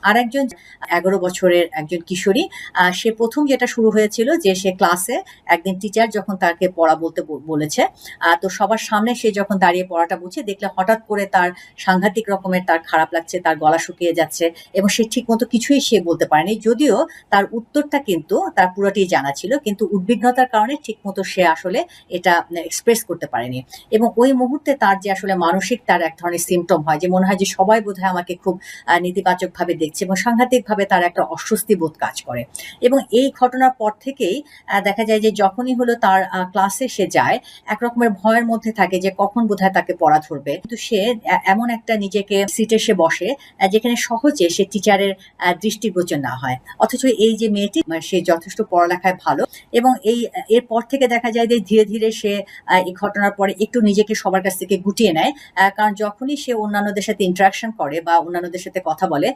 আর একজন ১১ বছরের একজন কিশোরী, সে প্রথম যেটা শুরু হয়েছিল যে সে ক্লাসে একদিন টিচার যখন তাকে পড়া বলতে বলেছে, তো সবার সামনে সে যখন দাঁড়িয়ে পড়াটা বুঝে দেখলে হঠাৎ করে তার সাংঘাতিক রকমের তার খারাপ লাগছে, তার গলা শুকিয়ে যাচ্ছে এবং সে ঠিক মতো কিছুই সে বলতে পারেনি, যদিও তার উত্তরটা কিন্তু তার পুরোটাই জানা ছিল, কিন্তু উদ্বিগ্নতার কারণে ঠিক মতো সে আসলে এটা এক্সপ্রেস করতে পারেনি। এবং ওই মুহূর্তে তার যে আসলে মানসিক তার এক ধরনের সিমটম হয়, যে মনে হয় যে সবাই বোধহয় আমাকে খুব নেতিবাচক ভাবে দেখছে এবং সাংঘাতিক ভাবে তার একটা অস্বস্তি বোধ কাজ করে। এবং এই ঘটনার পর থেকেই দেখা যায় যে যখনই হলো তার ক্লাসে সে যায়, একরকমের ভয়ের মধ্যে থাকে যে কখন বোধহয় তাকে পড়া ধরবে, কিন্তু সে এমন একটা নিজেকে সিটে সে বসে যেখানে সহজে সে টিচারের দৃষ্টিগোচর না হয়। অথচ এই যে মেয়েটি, সে যথেষ্ট পড়ালেখায় ভালো এবং এরপর থেকে দেখা যায় যে ধীরে ধীরে সে এই ঘটনার পরে একটু নিজেকে সবার কাছ থেকে গুটিয়ে নেয়, কারণ যখনই সে অন্যান্যদের সাথে ইন্টারাকশন করে বা অন্যান্যদের সাথে কথা বলে